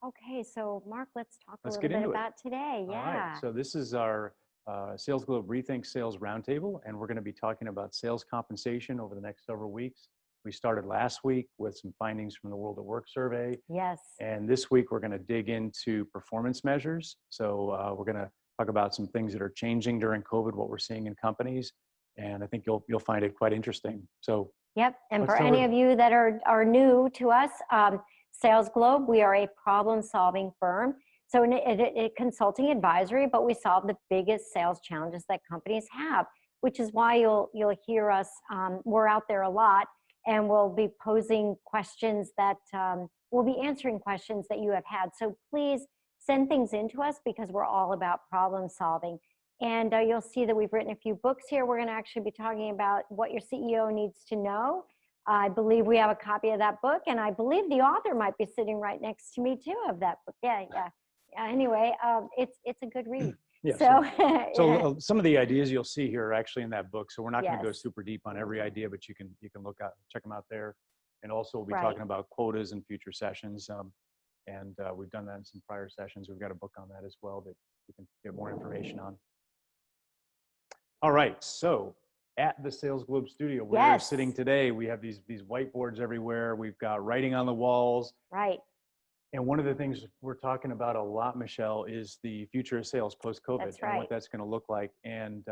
Okay, so Mark, let's talk a Let's little get bit into it. about today. All right. Yeah. So this is our SalesGlobe Rethink Sales Roundtable, and we're going to be talking about sales compensation over the next several weeks. We started last week with some findings from the World at Work survey. Yes. And this week we're going to dig into performance measures. So we're going to talk about some things that are changing during COVID, what we're seeing in companies, and I think you'll find it quite interesting. So. Yep. And for any of you that are new to us, SalesGlobe, we are a problem-solving firm. So a consulting advisory, but we solve the biggest sales challenges that companies have, which is why you'll hear us. We're out there a lot, and we'll be posing questions that we'll be answering questions that you have had. So please send things into us because we're all about problem solving. And you'll see that we've written a few books here. We're going to actually be talking about what your CEO needs to know. I believe we have a copy of that book, and I believe the author might be sitting right next to me too of that book. Yeah. Anyway, it's a good read. Yeah, so some of the ideas you'll see here are actually in that book. So we're not going to go super deep on every idea, but you can look out, check them out there. And also we'll be talking about quotas in future sessions. And we've done that in some prior sessions. We've got a book on that as well that you can get more information on. All right, so at the SalesGlobe studio, where we're sitting today, we have these whiteboards everywhere. We've got writing on the walls. Right. And one of the things we're talking about a lot, Michelle, is the future of sales post-COVID and what that's going to look like. And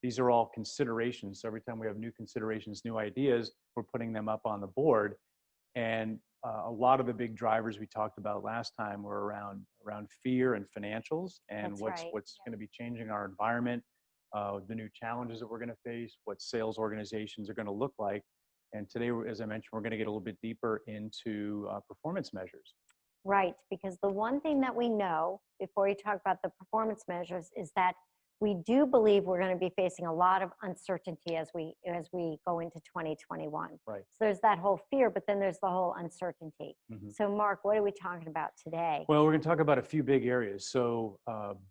these are all considerations. So every time we have new considerations, new ideas, we're putting them up on the board. And a lot of the big drivers we talked about last time were around fear and financials and what's going to be changing our environment. The new challenges that we're going to face, what sales organizations are going to look like. And today, as I mentioned, we're going to get a little bit deeper into performance measures. Right, because the one thing that we know before you talk about the performance measures is that we do believe we're going to be facing a lot of uncertainty as we go into 2021. Right. So there's that whole fear, but then there's the whole uncertainty. Mm-hmm. So Mark, what are we talking about today? Well, we're going to talk about a few big areas. So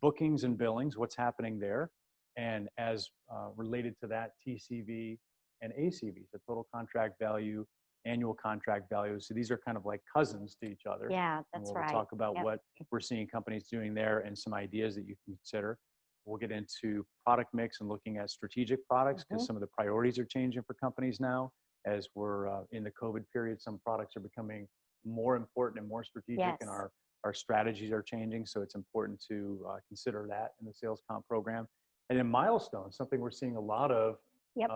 bookings and billings, what's happening there. And as related to that, TCV and ACV, the total contract value, annual contract value. So these are kind of like cousins to each other. Yeah, that's right. We'll talk about what we're seeing companies doing there and some ideas that you can consider. We'll get into product mix and looking at strategic products because some of the priorities are changing for companies now. As we're in the COVID period, some products are becoming more important and more strategic, and our strategies are changing. So it's important to consider that in the sales comp program. And then milestones, something we're seeing a lot of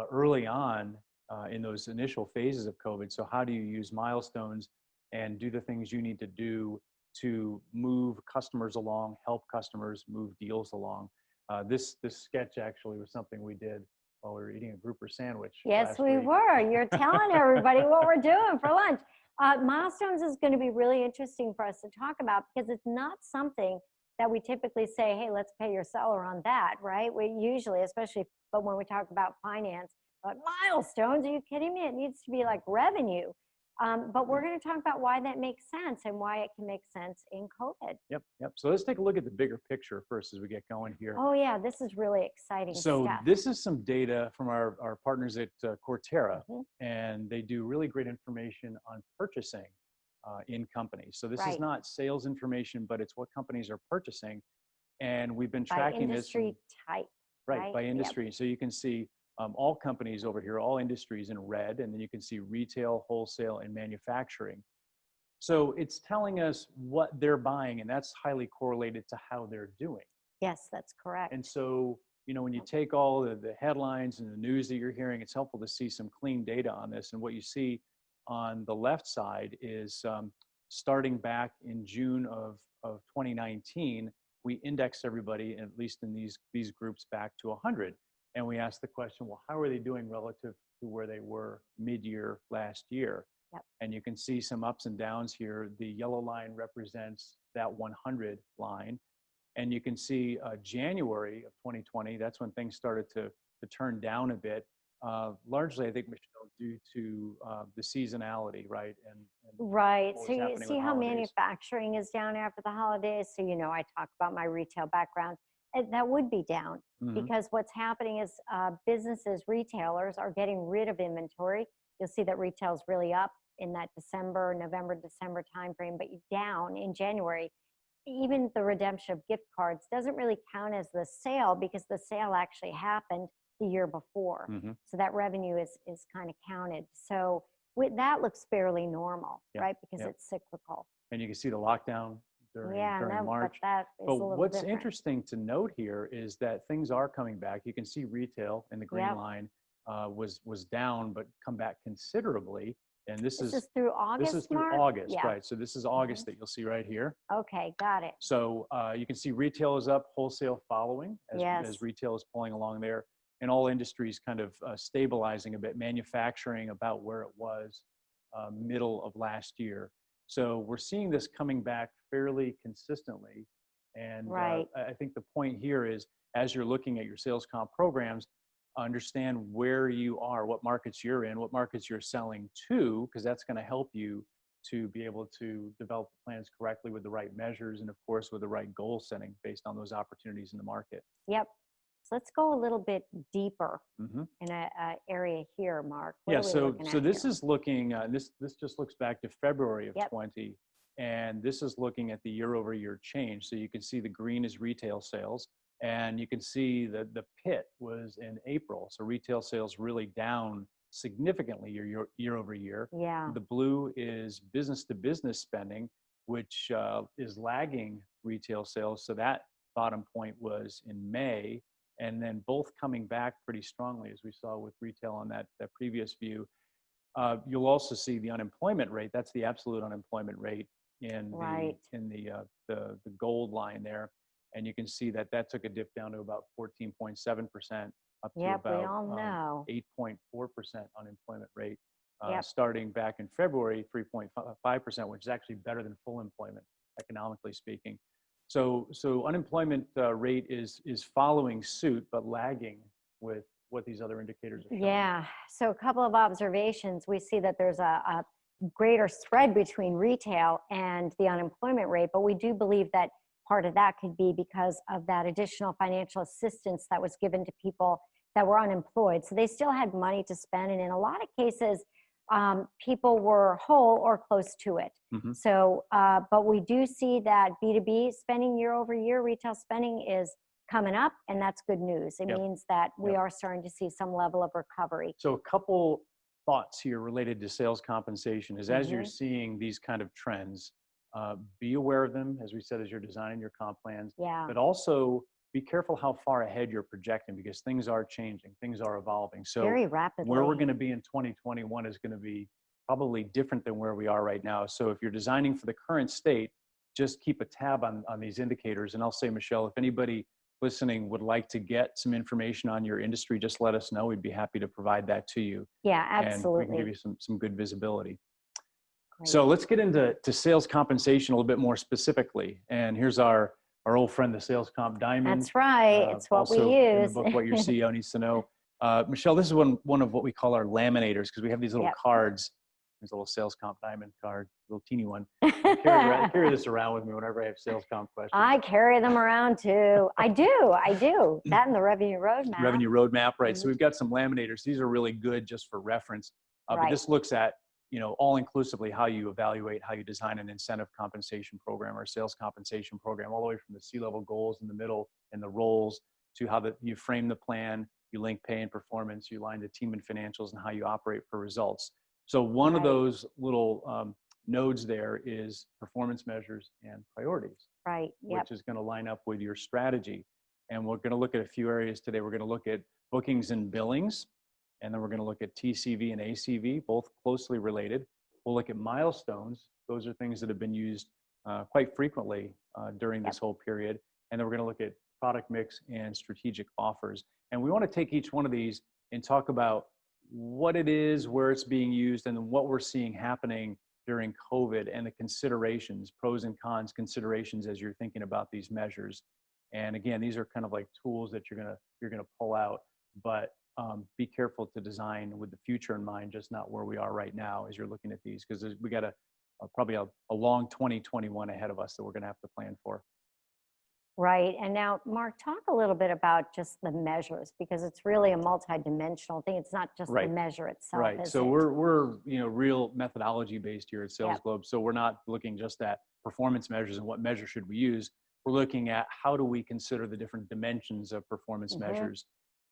early on in those initial phases of COVID. So how do you use milestones and do the things you need to do to move customers along, help customers move deals along? This sketch actually was something we did while we were eating a grouper sandwich. Yes, we were. You're telling everybody what we're doing for lunch. Milestones is going to be really interesting for us to talk about because it's not something that we typically say, hey, let's pay your seller on that, right? We usually, but when we talk about finance, like milestones, are you kidding me? It needs to be like revenue. But we're going to talk about why that makes sense and why it can make sense in COVID. Yep. So let's take a look at the bigger picture first as we get going here. Oh yeah, this is really exciting stuff. This is some data from our partners at Cortera, and they do really great information on purchasing in companies. So this is not sales information, but it's what companies are purchasing. And we've been tracking this. By industry type. Right, by industry. So you can see all companies over here, all industries in red, and then you can see retail, wholesale, and manufacturing. So it's telling us what they're buying, and that's highly correlated to how they're doing. Yes, that's correct. And so, when you take all the headlines and the news that you're hearing, it's helpful to see some clean data on this. And what you see on the left side is starting back in June of 2019, we indexed everybody, at least in these groups, back to 100. And we asked the question, well, how are they doing relative to where they were mid-year last year? Yep. And you can see some ups and downs here. The yellow line represents that 100 line. And you can see January of 2020, that's when things started to turn down a bit. Largely, I think, Michelle, due to the seasonality, right? And so you see how manufacturing is down after the holidays. So, I talk about my retail background. That would be down because what's happening is businesses, retailers are getting rid of inventory. You'll see that retail is really up. in that November, December timeframe, but down in January. Even the redemption of gift cards doesn't really count as the sale because the sale actually happened the year before. So that revenue is kind of counted. So that looks fairly normal, right? Because it's cyclical. And you can see the lockdown during March. But what's interesting to note here is that things are coming back. You can see retail in the green line was down, but come back considerably. And this is through August. This is through August, right? So this is August that you'll see right here. Okay, got it. So you can see retail is up, wholesale following as retail is pulling along there, and all industries kind of stabilizing a bit. Manufacturing about where it was middle of last year. So we're seeing this coming back fairly consistently. And I think the point here is, as you're looking at your sales comp programs, understand where you are, what markets you're in, what markets you're selling to, because that's going to help you to be able to develop plans correctly with the right measures and, of course, with the right goal setting based on those opportunities in the market. Yep. So let's go a little bit deeper in an area here, Mark. So this is looking, this just looks back to February of 20, and this is looking at the year-over-year change. So you can see the green is retail sales, and you can see that the pit was in April. So retail sales really down significantly year over year. Yeah. The blue is business-to-business spending, which is lagging retail sales. So that bottom point was in May. And then both coming back pretty strongly, as we saw with retail on that previous view. You'll also see the unemployment rate. That's the absolute unemployment rate in the gold line there. And you can see that took a dip down to about 14.7%, up to about 8.4% unemployment rate, starting back in February, 3.5%, which is actually better than full employment, economically speaking. So unemployment rate is following suit, but lagging with what these other indicators are showing. Yeah. So a couple of observations. We see that there's a greater spread between retail and the unemployment rate, but we do believe that part of that could be because of that additional financial assistance that was given to people that were unemployed. So they still had money to spend, and in a lot of cases, people were whole or close to it. So, but we do see that B2B spending year over year, retail spending is coming up, and that's good news. It means that we are starting to see some level of recovery. So a couple thoughts here related to sales compensation is, as you're seeing these kind of trends, be aware of them, as we said, as you're designing your comp plans, but also be careful how far ahead you're projecting, because things are changing, things are evolving. So very rapidly. Where we're going to be in 2021 is going to be probably different than where we are right now. So if you're designing for the current state, just keep a tab on these indicators. And I'll say, Michelle, if anybody listening would like to get some information on your industry, just let us know. We'd be happy to provide that to you. Yeah, absolutely. And we can give you some good visibility. Great. So let's get into sales compensation a little bit more specifically. And here's our old friend, the Sales Comp Diamond. That's right. It's what we use. In the book, what your CEO needs to know. Michelle, this is one of what we call our laminators, because we have these little cards. There's a little Sales Comp Diamond card, a little teeny one. I carry this around with me whenever I have sales comp questions. I carry them around too. I do. That and the revenue roadmap. Revenue roadmap, right. So we've got some laminators. These are really good just for reference. But this looks at, all inclusively how you evaluate, how you design an incentive compensation program or sales compensation program, all the way from the C-level goals in the middle and the roles to how you frame the plan, you link pay and performance, you align the team and financials, and how you operate for results. So one of those little nodes there is performance measures and priorities, which is going to line up with your strategy. And we're going to look at a few areas today. We're going to look at bookings and billings, and then we're going to look at TCV and ACV, both closely related. We'll look at milestones. Those are things that have been used quite frequently during this whole period. And then we're going to look at product mix and strategic offers. And we want to take each one of these and talk about what it is, where it's being used, and then what we're seeing happening during COVID, and the considerations, pros and cons considerations as you're thinking about these measures. And again, these are kind of like tools that you're gonna pull out, but be careful to design with the future in mind, just not where we are right now as you're looking at these, because we got probably a long 2021 ahead of us that we're gonna have to plan for. Right. And now, Mark, talk a little bit about just the measures, because it's really a multidimensional thing. It's not just the Right. measure itself, Right. is So it? we're real methodology based here at Yep. SalesGlobe. So we're not looking just at performance measures and what measure should we use. We're looking at how do we consider the different dimensions of performance measures.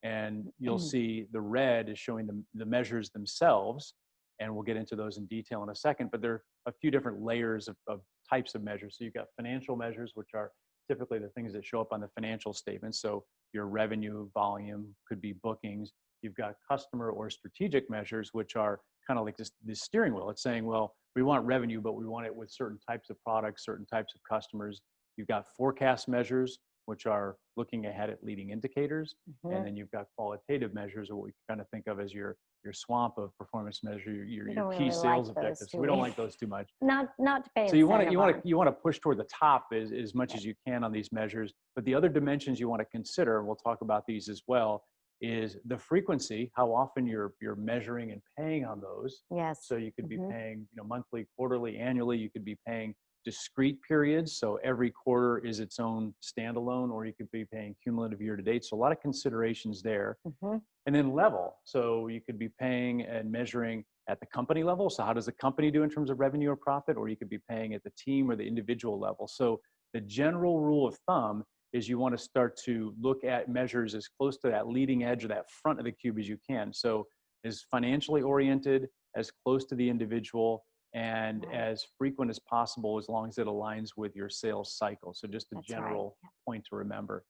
And you'll see the red is showing the measures themselves, and we'll get into those in detail in a second. But there are a few different layers of types of measures. So you've got financial measures, which are typically the things that show up on the financial statements. So your revenue, volume, could be bookings. You've got customer or strategic measures, which are kind of like this steering wheel. It's saying, well, we want revenue, but we want it with certain types of products, certain types of customers. You've got forecast measures, which are looking ahead at leading indicators. And then you've got qualitative measures, or what we kind of think of as your swamp of performance measure, your key Really sales like those, objectives. do We don't we? like those too much. Not to pay So you want incentive to push toward the top as much as you can on these measures. But the other dimensions you want to consider, and we'll talk about these as well, is the frequency, how often you're measuring and paying on those. Yes. So you could be paying, monthly, quarterly, annually. You could be paying discrete periods. So every quarter is its own standalone, or you could be paying cumulative year to date. So a lot of considerations there. And then level. So you could be paying and measuring at the company level. So how does the company do in terms of revenue or profit? Or you could be paying at the team or the individual level. So the general rule of thumb is you want to start to look at measures as close to that leading edge or that front of the cube as you can. So as financially oriented, as close to the individual, and as frequent as possible, as long as it aligns with your sales cycle. So just a general point to remember.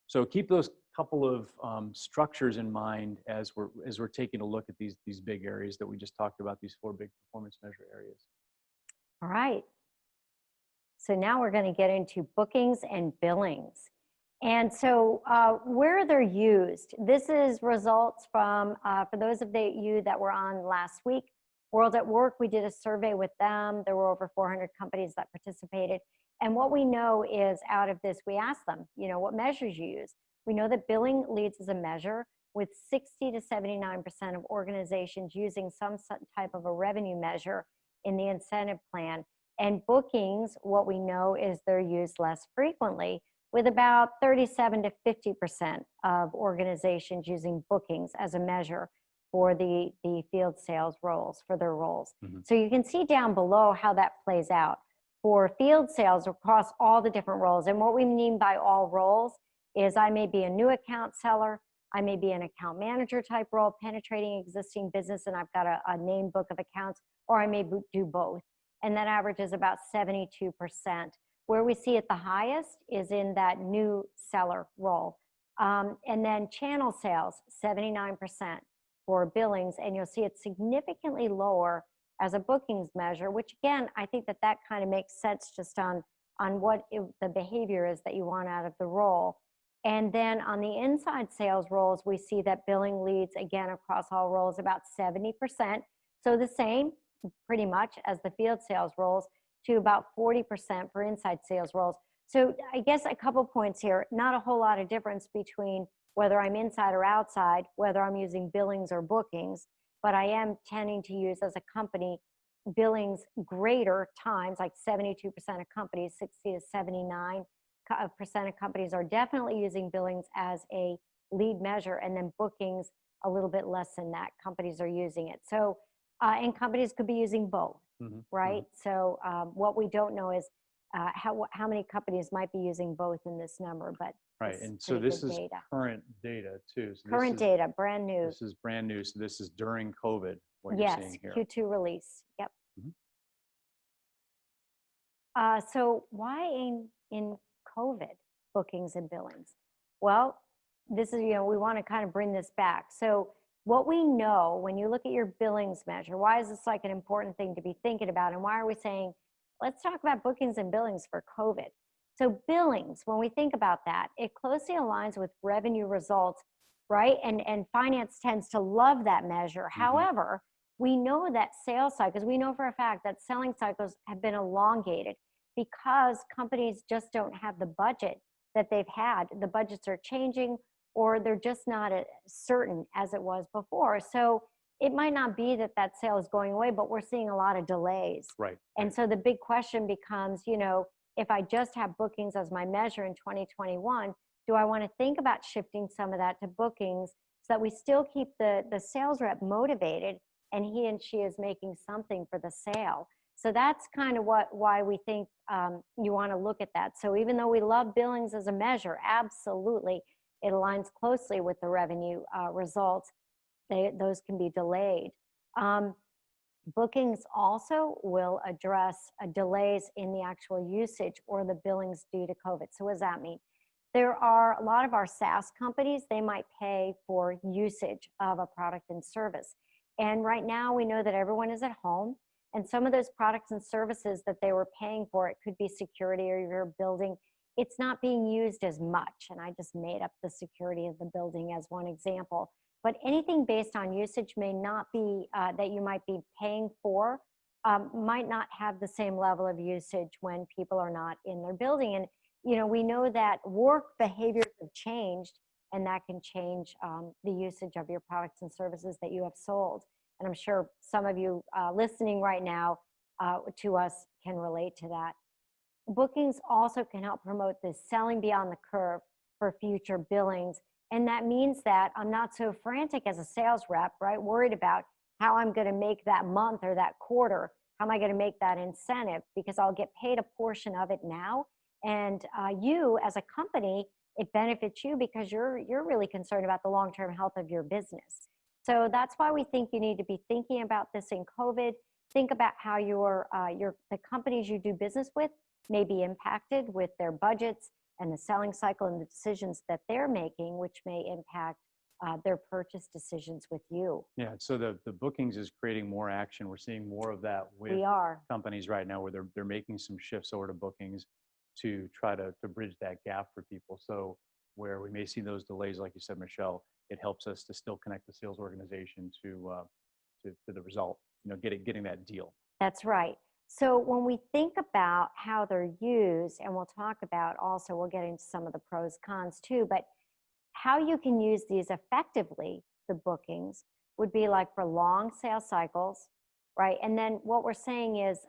So keep those couple of structures in mind as we're taking a look at these big areas that we just talked about, these 4 big performance measure areas. All right. So now we're going to get into bookings and billings. And so where they're used, this is results from, for those of you that were on last week, World at Work, we did a survey with them. There were over 400 companies that participated. And what we know is out of this, we asked them, what measures you use. We know that billing leads as a measure, with 60 to 79% of organizations using some type of a revenue measure in the incentive plan. And bookings, what we know is they're used less frequently, with about 37 to 50% of organizations using bookings as a measure for the field sales roles, for their roles. So you can see down below how that plays out for field sales across all the different roles. And what we mean by all roles is I may be a new account seller, I may be an account manager type role, penetrating existing business, and I've got a name book of accounts, or I may do both. And that average is about 72%. Where we see it the highest is in that new seller role. And then channel sales, 79% for billings, and you'll see it significantly lower as a bookings measure, which again, I think that kind of makes sense just on what the behavior is that you want out of the role. And then on the inside sales roles, we see that billing leads again across all roles about 70%. So the same pretty much as the field sales roles, to about 40% for inside sales roles. So I guess a couple points here, not a whole lot of difference between whether I'm inside or outside, whether I'm using billings or bookings, but I am tending to use as a company billings greater times, like 72% of companies, 60 to 79% of companies are definitely using billings as a lead measure, and then bookings a little bit less than that. Companies are using it. So, and companies could be using both, right? So what we don't know is how many companies might be using both in this number, but right. And so this is current data too. So current data, brand new. This is brand new. So this is during COVID, what you're seeing here. Yes, Q2 release. Yep. So why in COVID bookings and billings? Well, this is, we want to kind of bring this back. So what we know when you look at your billings measure, why is this like an important thing to be thinking about? And why are we saying, let's talk about bookings and billings for COVID? So billings, when we think about that, it closely aligns with revenue results, right? And finance tends to love that measure. However, we know that sales cycles, we know for a fact that selling cycles have been elongated because companies just don't have the budget that they've had. The budgets are changing, or they're just not as certain as it was before. So it might not be that sale is going away, but we're seeing a lot of delays. Right. And so the big question becomes, if I just have bookings as my measure in 2021, do I want to think about shifting some of that to bookings so that we still keep the sales rep motivated and he and she is making something for the sale? So that's kind of why we think you want to look at that. So even though we love billings as a measure, absolutely, it aligns closely with the revenue results. Those can be delayed. Bookings also will address delays in the actual usage or the billings due to COVID. So what does that mean? There are a lot of our SaaS companies, they might pay for usage of a product and service. And right now we know that everyone is at home, and some of those products and services that they were paying for, it could be security or your building, it's not being used as much. And I just made up the security of the building as one example. But anything based on usage may not be, that you might be paying for, might not have the same level of usage when people are not in their building. And, you know, we know that work behaviors have changed, and that can change the usage of your products and services that you have sold. And I'm sure some of you listening right now to us can relate to that. Bookings also can help promote this selling beyond the curve for future billings. And that means that I'm not so frantic as a sales rep, right? Worried about how I'm going to make that month or that quarter. How am I going to make that incentive? Because I'll get paid a portion of it now. And you as a company, it benefits you because you're really concerned about the long-term health of your business. So that's why we think you need to be thinking about this in COVID. Think about how the companies you do business with may be impacted with their budgets and the selling cycle and the decisions that they're making, which may impact their purchase decisions with you. Yeah, so the bookings is creating more action. We're seeing more of that with companies right now where they're making some shifts over to bookings to try to bridge that gap for people. So where we may see those delays, like you said, Michelle, it helps us to still connect the sales organization to the result, you know, getting that deal. That's right. So when we think about how they're used, and we'll talk about also, we'll get into some of the pros, cons too, but how you can use these effectively, the bookings, would be like for long sales cycles, right? And then what we're saying is,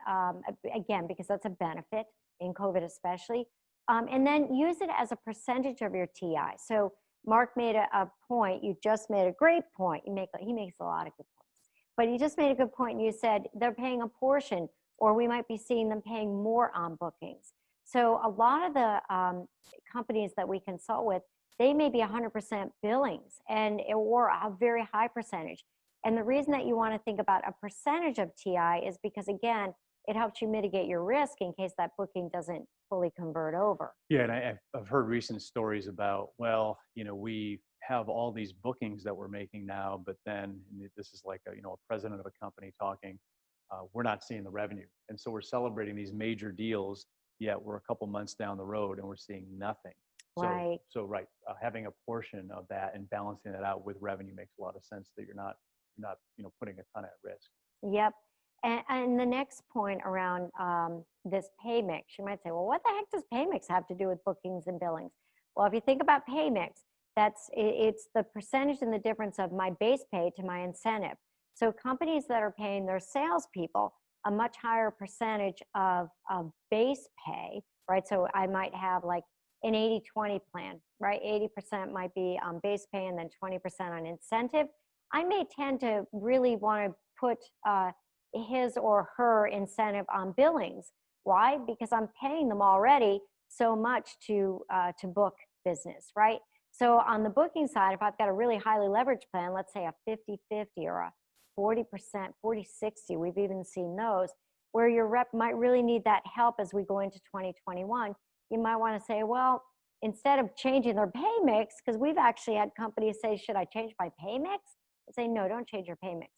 again, because that's a benefit in COVID especially, and then use it as a percentage of your TI. So Mark made a point, you just made a great point. He makes a lot of good points, but you just made a good point and you said they're paying a portion, or we might be seeing them paying more on bookings. So a lot of the companies that we consult with, they may be 100% billings or a very high percentage. And the reason that you want to think about a percentage of TI is because, again, it helps you mitigate your risk in case that booking doesn't fully convert over. Yeah, and I've heard recent stories about, well, you know, we have all these bookings that we're making now, but then this is like a president of a company talking. We're not seeing the revenue. And so we're celebrating these major deals, yet we're a couple months down the road and we're seeing nothing. Right. So having a portion of that and balancing that out with revenue makes a lot of sense, that you're not putting a ton at risk. Yep. And the next point around this pay mix, you might say, well, what the heck does pay mix have to do with bookings and billings? Well, if you think about pay mix, it's the percentage and the difference of my base pay to my incentive. So companies that are paying their salespeople a much higher percentage of base pay, right? So I might have like an 80-20 plan, right? 80% might be on base pay and then 20% on incentive. I may tend to really want to put his or her incentive on billings. Why? Because I'm paying them already so much to book business, right? So on the booking side, if I've got a really highly leveraged plan, let's say a 50-50 or a 40%, 40-60, we've even seen those, where your rep might really need that help as we go into 2021. You might want to say, well, instead of changing their pay mix, because we've actually had companies say, should I change my pay mix? I say, no, don't change your pay mix,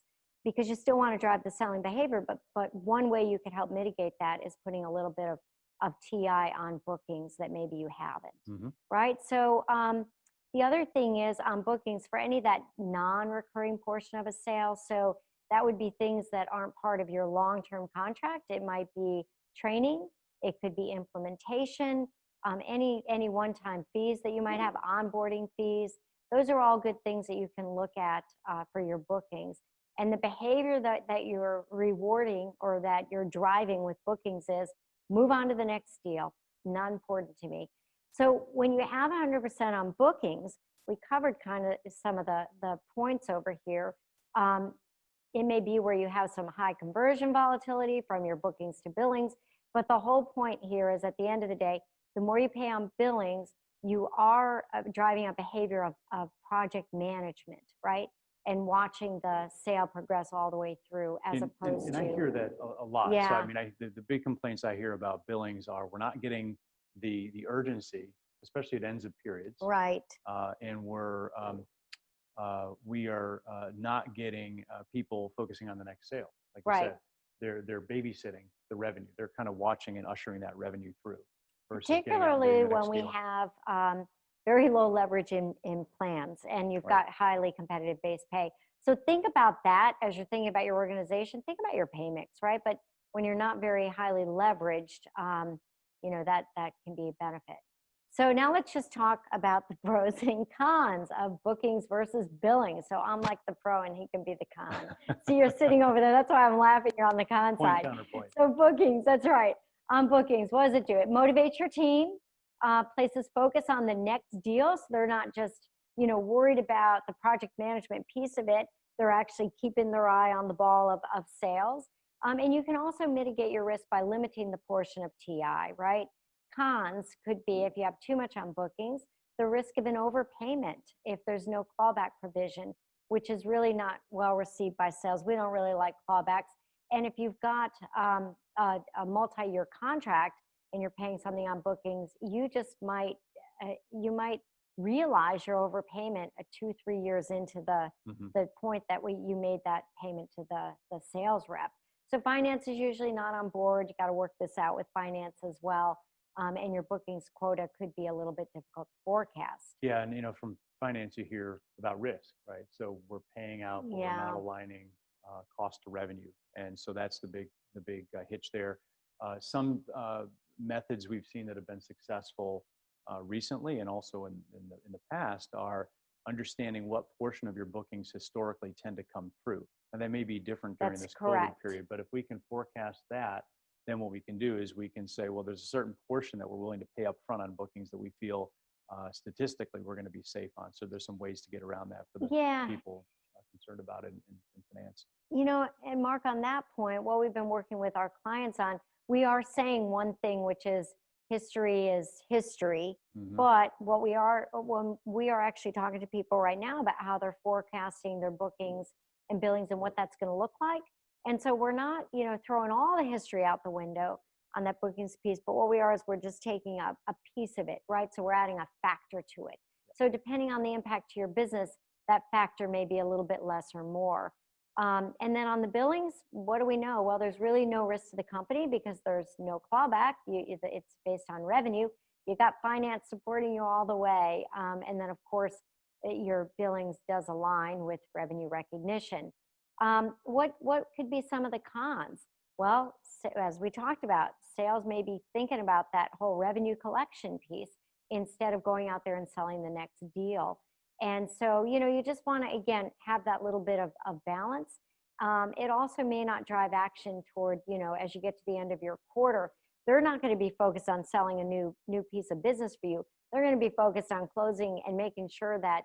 because you still want to drive the selling behavior. But one way you could help mitigate that is putting a little bit of TI on bookings that maybe you haven't, right? So the other thing is on bookings for any of that non-recurring portion of a sale. So that would be things that aren't part of your long-term contract. It might be training. It could be implementation, any one-time fees that you might have, onboarding fees. Those are all good things that you can look at for your bookings. And the behavior that you're rewarding or that you're driving with bookings is move on to the next deal. not important to me. So when you have 100% on bookings, we covered kind of some of the points over here. It may be where you have some high conversion volatility from your bookings to billings, but the whole point here is at the end of the day, the more you pay on billings, you are driving a behavior of project management, right? And watching the sale progress all the way through as opposed and to. I hear that a lot. Yeah. So I mean, the big complaints I hear about billings are we're not getting the urgency, especially at ends of periods. Right. And we are not getting people focusing on the next sale. Like you said, they're babysitting the revenue. They're kind of watching and ushering that revenue through. Particularly when we have very low leverage in plans and you've got highly competitive base pay. So think about that as you're thinking about your organization. Think about your pay mix, right? But when you're not very highly leveraged, you know, that can be a benefit. So now let's just talk about the pros and cons of bookings versus billing. So I'm like the pro and he can be the con. So you're sitting over there. That's why I'm laughing. You're on the con side. Counterpoint. So bookings, that's right. On bookings, what does it do? It motivates your team, places focus on the next deal. So they're not just, you know, worried about the project management piece of it. They're actually keeping their eye on the ball of sales. And you can also mitigate your risk by limiting the portion of TI, right? Cons could be if you have too much on bookings, the risk of an overpayment if there's no clawback provision, which is really not well received by sales. We don't really like clawbacks. And if you've got a multi-year contract and you're paying something on bookings, you just might, you might realize your overpayment 2-3 years into the point that you made that payment to the sales rep. So finance is usually not on board. You got to work this out with finance as well. And your bookings quota could be a little bit difficult to forecast. Yeah, and you know, from finance you hear about risk, right? So we're paying out, but we're not aligning cost to revenue, and so that's the big hitch there. Some methods we've seen that have been successful recently and also in the past are understanding what portion of your bookings historically tend to come through, and they may be different during this COVID period. But if we can forecast that, then what we can do is we can say, well, there's a certain portion that we're willing to pay up front on bookings that we feel statistically we're going to be safe on. So there's some ways to get around that for the people concerned about it in finance. You know, and Mark, on that point, what we've been working with our clients on, we are saying one thing, which is history, but what when we are actually talking to people right now about how they're forecasting their bookings and billings and what that's going to look like. And so we're not, you know, throwing all the history out the window on that bookings piece, but what we are is we're just taking a piece of it, right? So we're adding a factor to it. So depending on the impact to your business, that factor may be a little bit less or more. And then on the billings, what do we know? Well, there's really no risk to the company because there's no clawback. It's based on revenue. You got finance supporting you all the way. And then, of course, your billings does align with revenue recognition. What could be some of the cons? Well, as we talked about, sales may be thinking about that whole revenue collection piece instead of going out there and selling the next deal. And so, you know, you just want to, again, have that little bit of balance. It also may not drive action toward, you know, as you get to the end of your quarter, they're not going to be focused on selling a new piece of business for you. They're going to be focused on closing and making sure that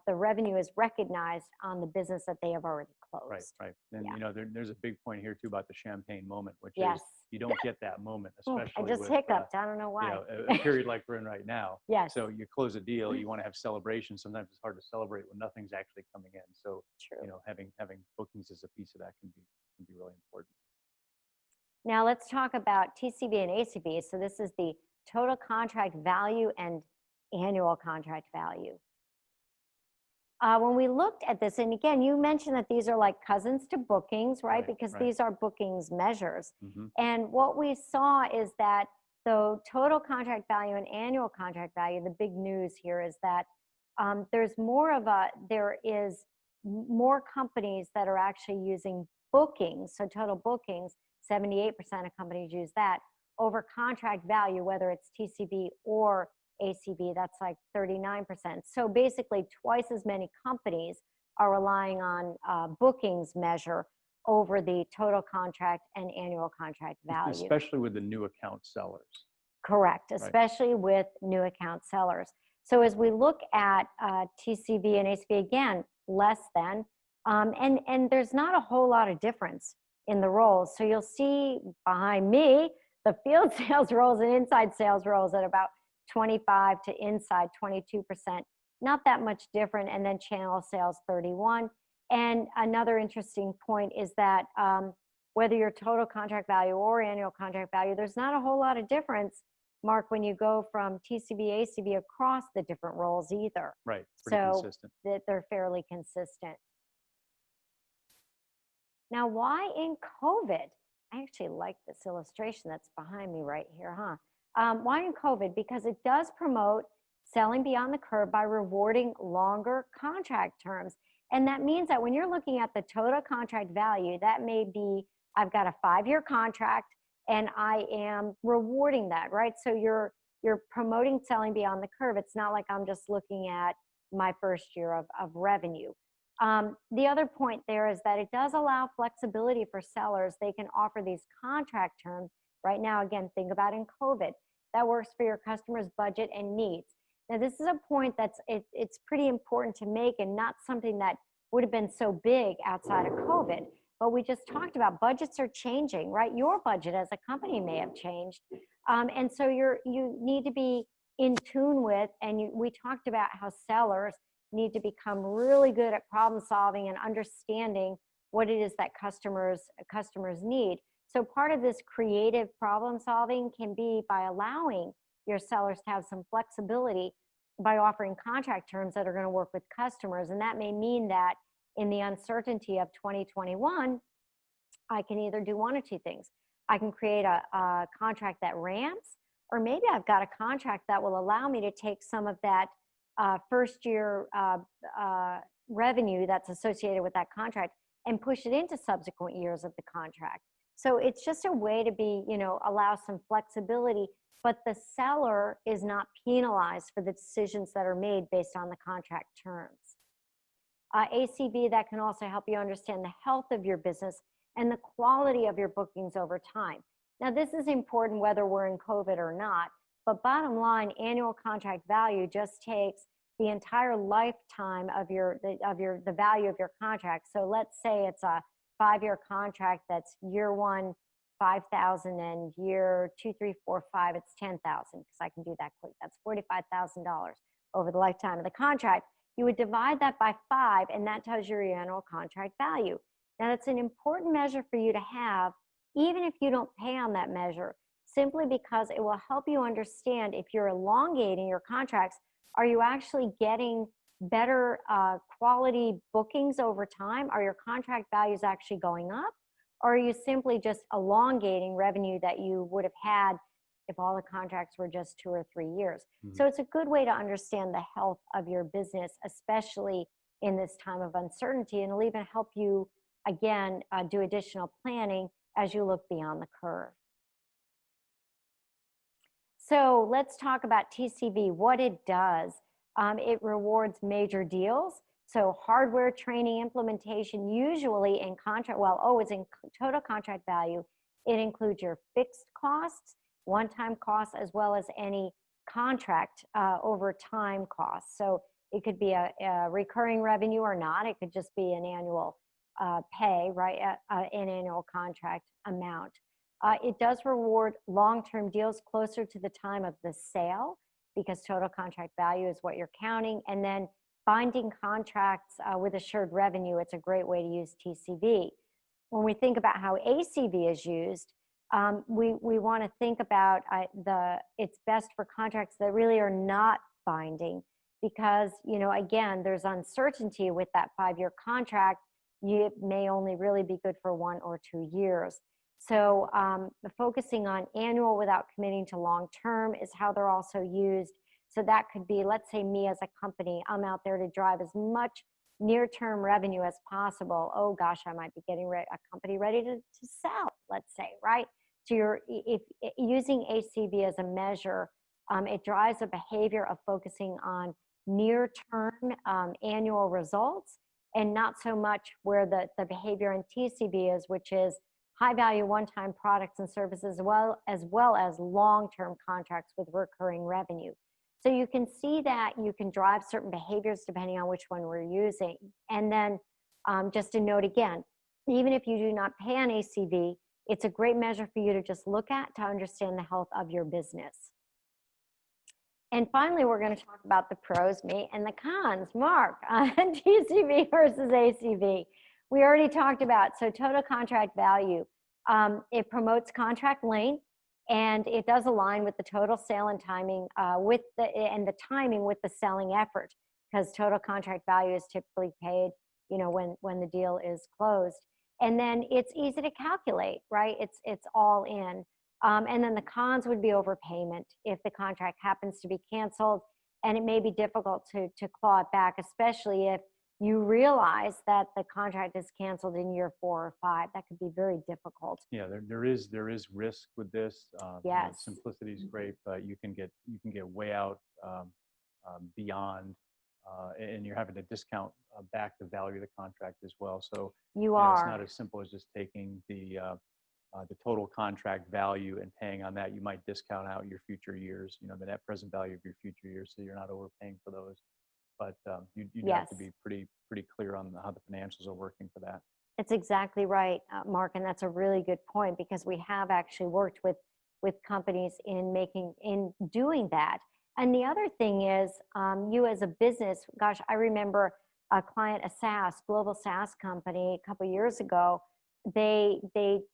the revenue is recognized on the business that they have already closed. Right. And you know, there's a big point here too about the champagne moment, which is you don't get that moment, especially I just hiccuped. I don't know why. You know, a period like we're in right now. Yes. So you close a deal, you want to have celebration. Sometimes it's hard to celebrate when nothing's actually coming in. So you know, having bookings as a piece of that can be really important. Now let's talk about TCV and ACV. So this is the total contract value and annual contract value. When we looked at this, and again, you mentioned that these are like cousins to bookings, right? Because these are bookings measures. And what we saw is that the total contract value and annual contract value, the big news here is that there is more companies that are actually using bookings. So total bookings, 78% of companies use that over contract value, whether it's TCV or ACV, that's like 39%. So basically twice as many companies are relying on bookings measure over the total contract and annual contract value. Especially with the new account sellers. Correct, Right. especially with new account sellers. So as we look at TCV and ACV, again, less than, and there's not a whole lot of difference in the roles. So you'll see behind me, the field sales roles and inside sales roles at about 25 to inside 22%, not that much different. And then channel sales 31. And another interesting point is that whether your total contract value or annual contract value, there's not a whole lot of difference, Mark, when you go from TCV, ACV across the different roles either. Right, pretty consistent. That they're fairly consistent. Now, why in COVID? I actually like this illustration that's behind me right here, huh? Why in COVID? Because it does promote selling beyond the curve by rewarding longer contract terms. And that means that when you're looking at the total contract value, that may be, I've got a 5-year contract and I am rewarding that, right? So you're promoting selling beyond the curve. It's not like I'm just looking at my first year of revenue. The other point there is that it does allow flexibility for sellers. They can offer these contract terms right now. Again, think about in COVID. That works for your customer's budget and needs. Now, this is a point it's pretty important to make and not something that would have been so big outside of COVID. But we just talked about budgets are changing, right? Your budget as a company may have changed. And so you need to be in tune with, and we talked about how sellers need to become really good at problem solving and understanding what it is that customers need. So part of this creative problem solving can be by allowing your sellers to have some flexibility by offering contract terms that are going to work with customers. And that may mean that in the uncertainty of 2021, I can either do one or two things. I can create a contract that ramps, or maybe I've got a contract that will allow me to take some of that first year revenue that's associated with that contract and push it into subsequent years of the contract. So it's just a way to be, allow some flexibility, but the seller is not penalized for the decisions that are made based on the contract terms. ACV, that can also help you understand the health of your business and the quality of your bookings over time. Now, this is important whether we're in COVID or not, but bottom line, annual contract value just takes the entire lifetime of the value of your contract. So let's say it's a 5-year contract that's year 1, 5,000, and year 2, 3, 4, 5, it's 10,000, because I can do that quick. That's $45,000 over the lifetime of the contract. You would divide that by 5, and that tells you your annual contract value. Now, that's an important measure for you to have, even if you don't pay on that measure, simply because it will help you understand if you're elongating your contracts, are you actually getting better quality bookings over time? Are your contract values actually going up? Or are you simply just elongating revenue that you would have had if all the contracts were just 2 or 3 years? Mm-hmm. So it's a good way to understand the health of your business, especially in this time of uncertainty, and it'll even help you, again, do additional planning as you look beyond the curve. So let's talk about TCV, what it does. It rewards major deals. So hardware, training, implementation, usually in contract, it's in total contract value. It includes your fixed costs, one-time costs, as well as any contract over time costs. So it could be a recurring revenue or not. It could just be an annual pay, right? An annual contract amount. It does reward long-term deals closer to the time of the sale, because total contract value is what you're counting. And then binding contracts with assured revenue, it's a great way to use TCV. When we think about how ACV is used, we want to think about it's best for contracts that really are not binding, because, again, there's uncertainty with that 5-year contract. It may only really be good for 1 or 2 years. So focusing on annual without committing to long-term is how they're also used. So that could be, let's say me as a company, I'm out there to drive as much near-term revenue as possible. Oh gosh, I might be getting a company ready to sell, let's say, right? So if using ACV as a measure, it drives a behavior of focusing on near-term annual results, and not so much where the behavior in TCV is, which is high value one-time products and services, as well as long-term contracts with recurring revenue. So you can see that you can drive certain behaviors depending on which one we're using. And then just a note again, even if you do not pay on ACV, it's a great measure for you to just look at to understand the health of your business. And finally, we're going to talk about the pros, me, and the cons. Mark, on TCV versus ACV. We already talked about, so total contract value. It promotes contract length, and it does align with the total sale and timing, and the timing with the selling effort, because total contract value is typically paid, when the deal is closed. And then it's easy to calculate, right? It's all in. And then the cons would be overpayment if the contract happens to be canceled, and it may be difficult to claw it back, especially if you realize that the contract is canceled in year 4 or 5. That could be very difficult. Yeah, there is risk with this. Yes. Simplicity is great, but you can get way out beyond, and you're having to discount back the value of the contract as well. So you are. It's not as simple as just taking the total contract value and paying on that. You might discount out your future years, the net present value of your future years, so you're not overpaying for those. But you Yes. have to be pretty clear on how the financials are working for that. It's exactly right, Mark, and that's a really good point, because we have actually worked with companies in doing that. And the other thing is, you as a business, gosh, I remember a client, a global SaaS company, a couple of years ago. They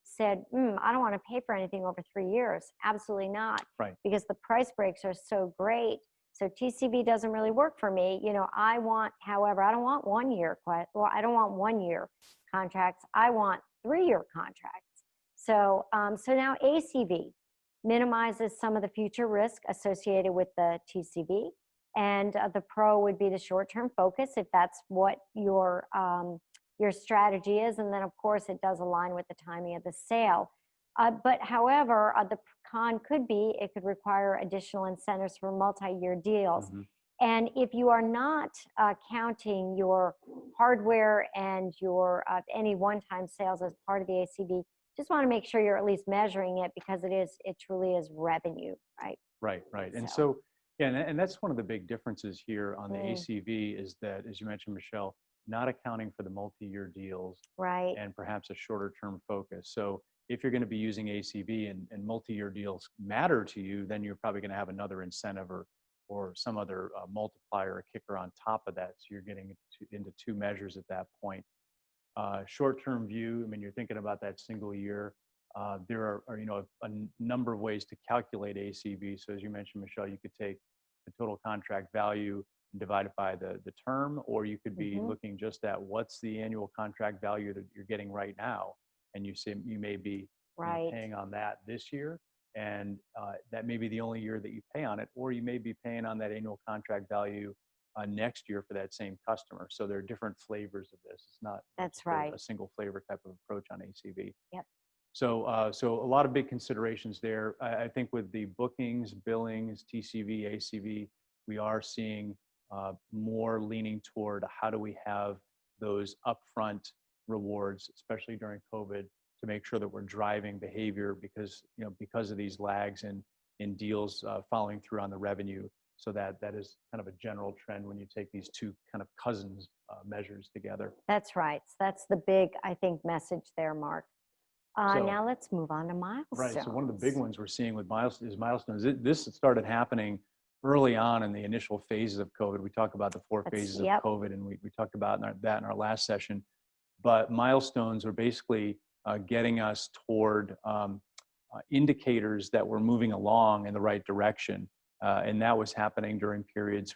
said, I don't want to pay for anything over 3 years. Absolutely not. Right. Because the price breaks are so great. So TCV doesn't really work for me. However, I don't want 1 year. Well, I don't want 1 year contracts. I want 3-year contracts. So now ACV minimizes some of the future risk associated with the TCV. And the pro would be the short-term focus, if that's what your strategy is. And then, of course, it does align with the timing of the sale. But however, the con could be, it could require additional incentives for multi-year deals. Mm-hmm. And if you are not counting your hardware and your any one-time sales as part of the ACV, just want to make sure you're at least measuring it, because it truly is revenue, right? Right. And so yeah, and that's one of the big differences here on the ACV, is that, as you mentioned, Michelle, not accounting for the multi-year deals, right, and perhaps a shorter term focus. So if you're going to be using ACV and multi-year deals matter to you, then you're probably going to have another incentive or some other multiplier or kicker on top of that. So you're getting into 2 measures at that point. Short-term view, you're thinking about that single year. There are a number of ways to calculate ACV. So as you mentioned, Michelle, you could take the total contract value and divide it by the term, or you could be looking just at what's the annual contract value that you're getting right now, and you may be paying on that this year, and that may be the only year that you pay on it, or you may be paying on that annual contract value next year for that same customer. So there are different flavors of this. It's not a single flavor type of approach on ACV. Yep. So a lot of big considerations there. I think with the bookings, billings, TCV, ACV, we are seeing more leaning toward how do we have those upfront rewards, especially during COVID, to make sure that we're driving behavior, because of these lags in deals following through on the revenue. So that is kind of a general trend when you take these 2 kind of cousins measures together. That's right. That's the big, I think, message there, Mark. Now let's move on to milestones. Right. So one of the big ones we're seeing with milestones. This started happening early on in the initial phases of COVID. We talk about the 4 phases of COVID, and we talked about that in our last session. But milestones are basically getting us toward indicators that we're moving along in the right direction. And that was happening during periods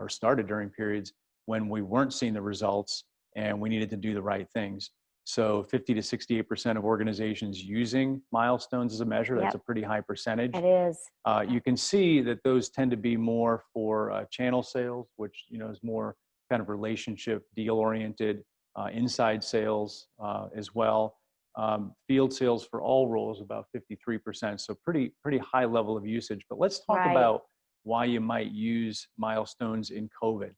started during periods when we weren't seeing the results and we needed to do the right things. So 50 to 68% of organizations using milestones as a measure. That's a pretty high percentage. It is. You can see that those tend to be more for channel sales, which is more kind of relationship deal oriented, inside sales as well. Field sales for all roles about 53%. So pretty high level of usage. But let's talk about why you might use milestones in COVID.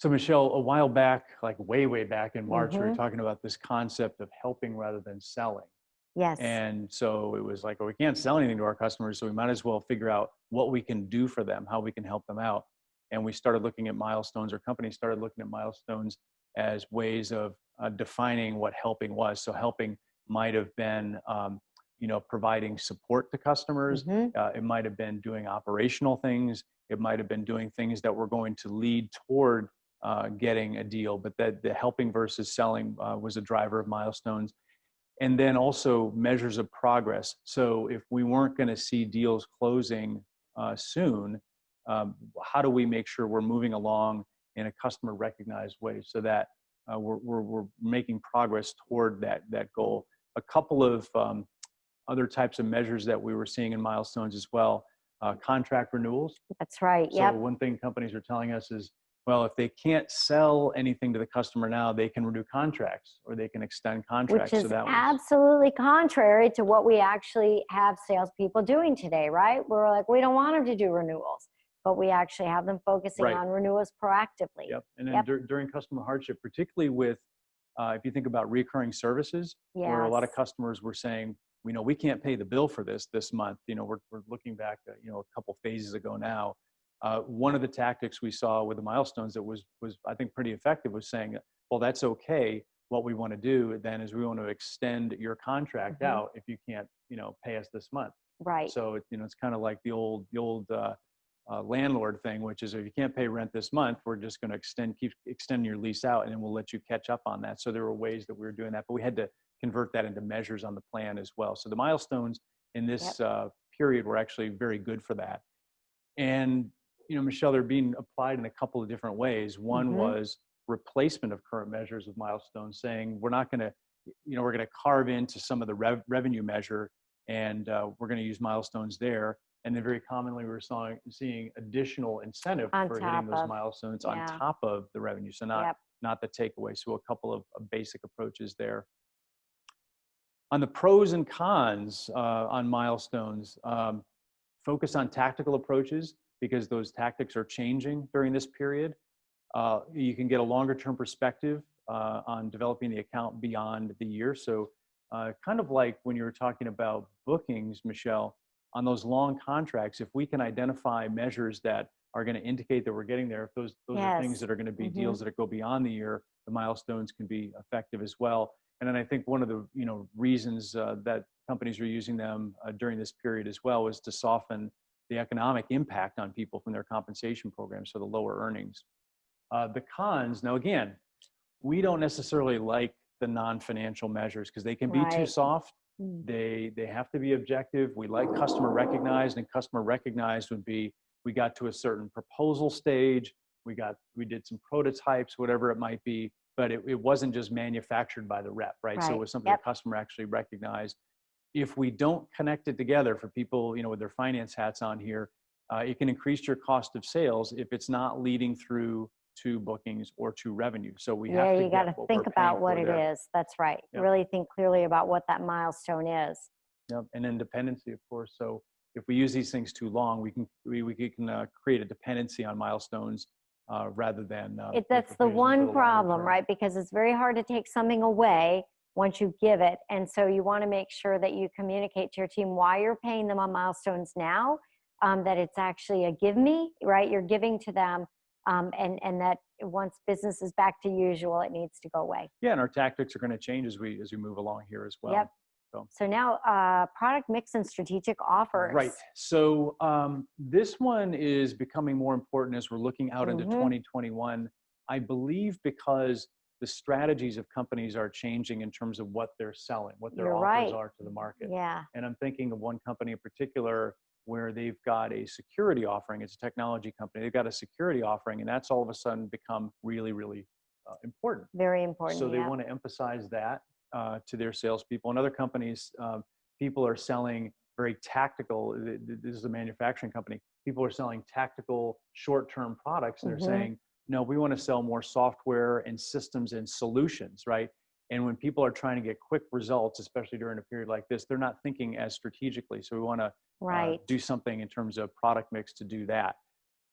So Michelle, a while back, like way back in March, we were Mm-hmm. talking about this concept of helping rather than selling. Yes. And so it was like, well, we can't sell anything to our customers, so we might as well figure out what we can do for them, how we can help them out. And we started looking at milestones, or companies started looking at milestones as ways of defining what helping was. So helping might have been, providing support to customers. Mm-hmm. It might have been doing operational things. It might have been doing things that were going to lead toward getting a deal. But that the helping versus selling was a driver of milestones. And then also measures of progress. So if we weren't going to see deals closing soon, how do we make sure we're moving along in a customer recognized way so that we're making progress toward that goal? A couple of other types of measures that we were seeing in milestones as well, contract renewals. That's right. So Yep. one thing companies are telling us is, well, if they can't sell anything to the customer now, they can renew contracts or they can extend contracts. Which is So that was absolutely contrary to what we actually have salespeople doing today, right? We're like, we don't want them to do renewals, but we actually have them focusing right. on renewals proactively. Yep. And then Yep. During customer hardship, particularly with, if you think about recurring services, where a lot of Yes. customers were saying, we can't pay the bill for this month. We're looking back, a couple phases ago now. One of the tactics we saw with the milestones that was I think pretty effective was saying, well, that's okay. What we want to do then is we want to extend your contract Mm-hmm. out if you can't, pay us this month. Right. So it's kind of like the old landlord thing, which is if you can't pay rent this month, we're just going to keep extending your lease out, and then we'll let you catch up on that. So there were ways that we were doing that, but we had to convert that into measures on the plan as well. So the milestones in this period were actually very good for that. And Michelle, they're being applied in a couple of different ways. One Mm-hmm. was replacement of current measures of milestones, saying we're not going to, we're going to carve into some of the revenue measure, and we're going to use milestones there. And then very commonly we're seeing additional incentive for hitting those milestones on top of the revenue. So not the takeaway. So a couple of basic approaches there. On the pros and cons on milestones, focus on tactical approaches because those tactics are changing during this period. You can get a longer term perspective on developing the account beyond the year. So kind of like when you were talking about bookings, Michelle, on those long contracts, if we can identify measures that are going to indicate that we're getting there, if those are things that are going to be deals that go beyond the year, the milestones can be effective as well. And then I think one of the reasons that companies are using them during this period as well is to soften the economic impact on people from their compensation programs, so the lower earnings. The cons, now again, we don't necessarily like the non-financial measures because they can be too soft. They have to be objective. We like customer recognized, and customer recognized would be, we got to a certain proposal stage, we did some prototypes, whatever it might be, but it wasn't just manufactured by the rep, right? So it was something the customer actually recognized. If we don't connect it together for people, with their finance hats on here, it can increase your cost of sales if it's not leading through to bookings or to revenue. So we have to you got to think about what it is. That's right. Yep. Really think clearly about what that milestone is. Yep. And then dependency, of course. So if we use these things too long, we can create a dependency on milestones rather than. That's the one problem, right? Because it's very hard to take something away once you give it. And so you want to make sure that you communicate to your team why you're paying them on milestones now, that it's actually a give me, right? You're giving to them. And that once business is back to usual, it needs to go away. Yeah, and our tactics are going to change as we move along here as well. Yep. So now product mix and strategic offers. Right. So this one is becoming more important as we're looking out into 2021. I believe because the strategies of companies are changing in terms of what they're selling, what their offers are to the market. Yeah. And I'm thinking of one company in particular where they've got a security offering. It's a technology company. They've got a security offering, and that's all of a sudden become really, really important. Very important. So they want to emphasize that to their salespeople. And other companies, people are selling very tactical. This is a manufacturing company. People are selling tactical short-term products. And they're saying, no, we want to sell more software and systems and solutions, right? And when people are trying to get quick results, especially during a period like this, they're not thinking as strategically. So we want to do something in terms of product mix to do that.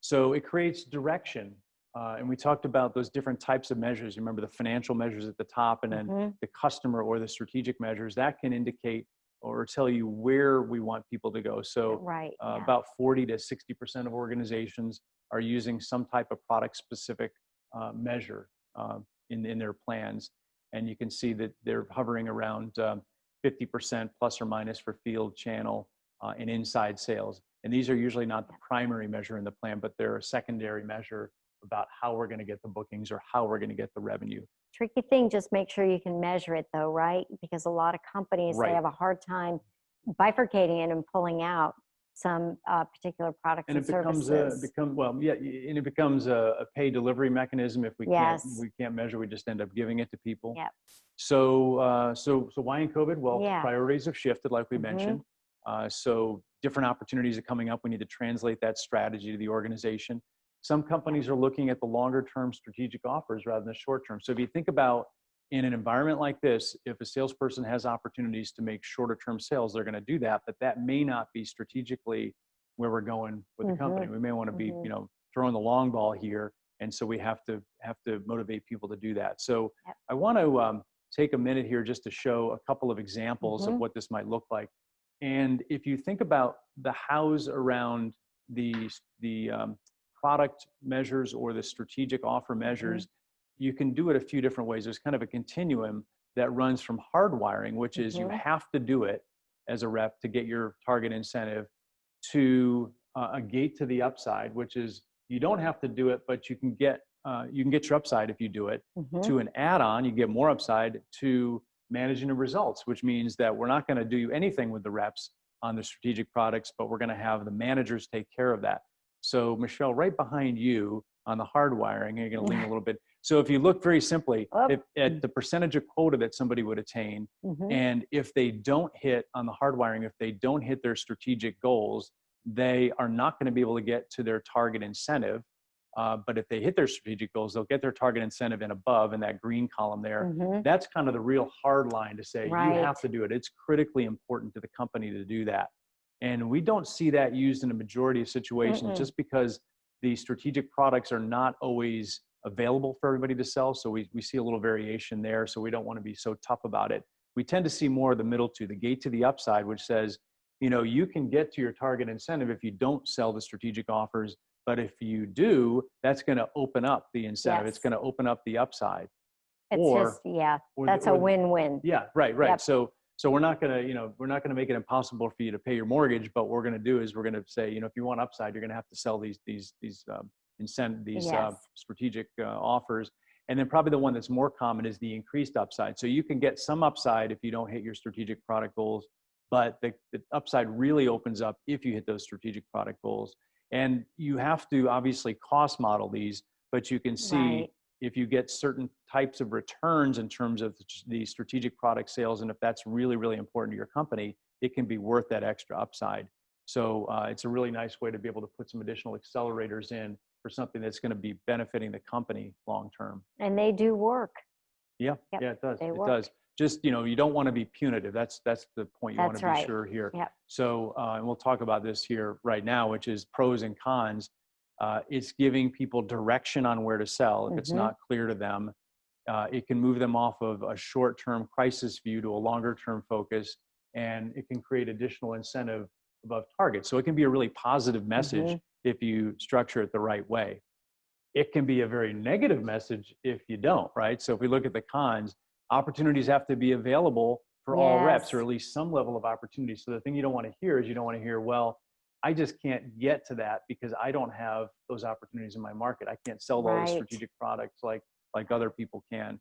So it creates direction And we talked about those different types of measures. You remember the financial measures at the top, and then the customer or the strategic measures that can indicate or tell you where we want people to go. So about 40 to 60% of organizations are using some type of product specific measure in their plans. And you can see that they're hovering around 50% plus or minus for field, channel, and inside sales. And these are usually not the primary measure in the plan, but they're a secondary measure about how we're going to get the bookings or how we're going to get the revenue. Tricky thing, just make sure you can measure it though, right? Because a lot of companies, they have a hard time bifurcating it and pulling out some particular products and services. And it becomes a pay delivery mechanism. If we can't measure, we just end up giving it to people. Yep. So why in COVID? Well, priorities have shifted, like we mentioned. So different opportunities are coming up. We need to translate that strategy to the organization. Some companies are looking at the longer term strategic offers rather than the short term. So if you think about in an environment like this, if a salesperson has opportunities to make shorter term sales, they're going to do that, but that may not be strategically where we're going with the company. We may want to be, throwing the long ball here. And so we have to motivate people to do that. So I want to take a minute here just to show a couple of examples of what this might look like. And if you think about the hows around the product measures or the strategic offer measures, you can do it a few different ways. There's kind of a continuum that runs from hardwiring, which is you have to do it as a rep to get your target incentive, to a gate to the upside, which is you don't have to do it, but you can get your upside if you do it, to an add-on, you get more upside, to managing the results, which means that we're not going to do anything with the reps on the strategic products, but we're going to have the managers take care of that. So Michelle, right behind you on the hardwiring, you're going to lean a little bit. So if you look very simply at the percentage of quota that somebody would attain, and if they don't hit on the hardwiring, if they don't hit their strategic goals, they are not going to be able to get to their target incentive. But if they hit their strategic goals, they'll get their target incentive and above in that green column there. That's kind of the real hard line to say, you have to do it. It's critically important to the company to do that. And we don't see that used in a majority of situations just because the strategic products are not always available for everybody to sell. So we see a little variation there. So we don't want to be so tough about it. We tend to see more of the middle two, the gate to the upside, which says, you can get to your target incentive if you don't sell the strategic offers. But if you do, that's going to open up the incentive. It's going to open up the upside. It's that's a win-win. Yeah, right. Yep. So we're not going to make it impossible for you to pay your mortgage, but what we're going to do is we're going to say, if you want upside, you're going to have to sell these strategic offers. And then probably the one that's more common is the increased upside. So you can get some upside if you don't hit your strategic product goals, but the upside really opens up if you hit those strategic product goals. And you have to obviously cost model these, but you can see if you get certain types of returns in terms of the strategic product sales, and if that's really, really important to your company, it can be worth that extra upside. So it's a really nice way to be able to put some additional accelerators in for something that's going to be benefiting the company long term. And they do work. Yeah, it does. It does. Just, you don't want to be punitive. That's the point you want to be sure here. Yep. So, and we'll talk about this here right now, which is pros and cons. It's giving people direction on where to sell if it's not clear to them. It can move them off of a short-term crisis view to a longer-term focus, and it can create additional incentive above target. So it can be a really positive message if you structure it the right way. It can be a very negative message if you don't, right? So if we look at the cons, opportunities have to be available for all reps, or at least some level of opportunity. So the thing you don't want to hear is you don't want to hear, well, I just can't get to that because I don't have those opportunities in my market. I can't sell all the strategic products like other people can.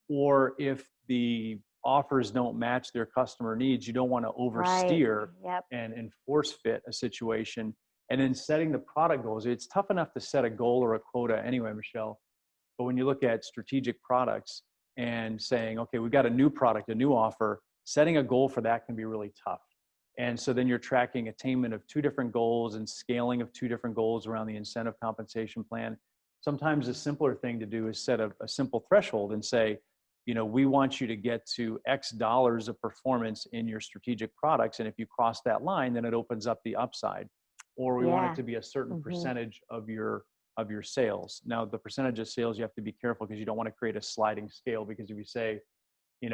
Or if the offers don't match their customer needs, you don't want to oversteer and force fit a situation. And then setting the product goals, it's tough enough to set a goal or a quota anyway, Michelle. But when you look at strategic products and saying, okay, we've got a new product, a new offer, setting a goal for that can be really tough. And so then you're tracking attainment of two different goals and scaling of two different goals around the incentive compensation plan. Sometimes a simpler thing to do is set a simple threshold and say, we want you to get to X dollars of performance in your strategic products. And if you cross that line, then it opens up the upside. Or we want it to be a certain percentage of your of your sales. Now, the percentage of sales, you have to be careful because you don't want to create a sliding scale, because if you say,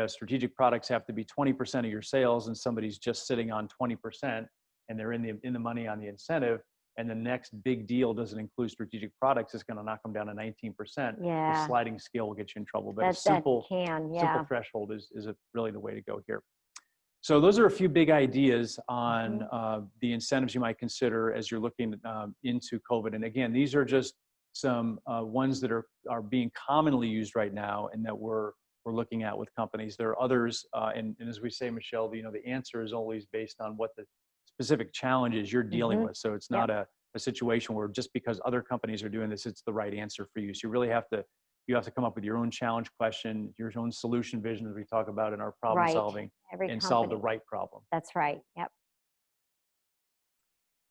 strategic products have to be 20% of your sales and somebody's just sitting on 20% and they're in the money on the incentive, and the next big deal doesn't include strategic products, it's going to knock them down to 19%. Yeah. The sliding scale will get you in trouble. But That simple threshold is really the way to go here. So those are a few big ideas on the incentives you might consider as you're looking into COVID. And again, these are just some ones that are being commonly used right now and that we're looking at with companies. There are others, and as we say, Michelle, the answer is always based on what the specific challenges you're dealing with. So it's not a situation where just because other companies are doing this, it's the right answer for you. So you really have to come up with your own challenge question, your own solution vision, as we talk about in our problem solving, and solve the right problem. That's right. Yep.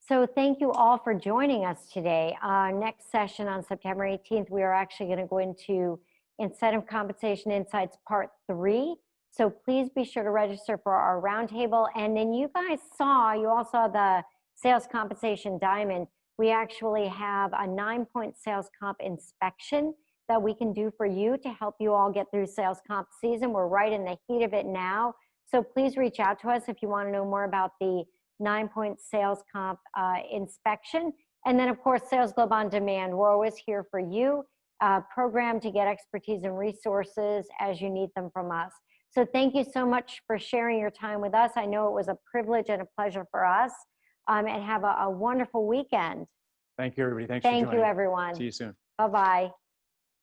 So thank you all for joining us today. Our next session on September 18th, we are actually going to go into Incentive Compensation Insights Part 3. So please be sure to register for our roundtable. And then you all saw the Sales Compensation Diamond. We actually have a 9-point sales comp inspection that we can do for you to help you all get through sales comp season. We're right in the heat of it now. So please reach out to us if you want to know more about the 9-point sales comp inspection. And then, of course, SalesGlobe On Demand. We're always here for you, programmed to get expertise and resources as you need them from us. So thank you so much for sharing your time with us. I know it was a privilege and a pleasure for us. And have a wonderful weekend. Thank you, everybody. Thanks for joining. Thank you, everyone. See you soon. Bye-bye.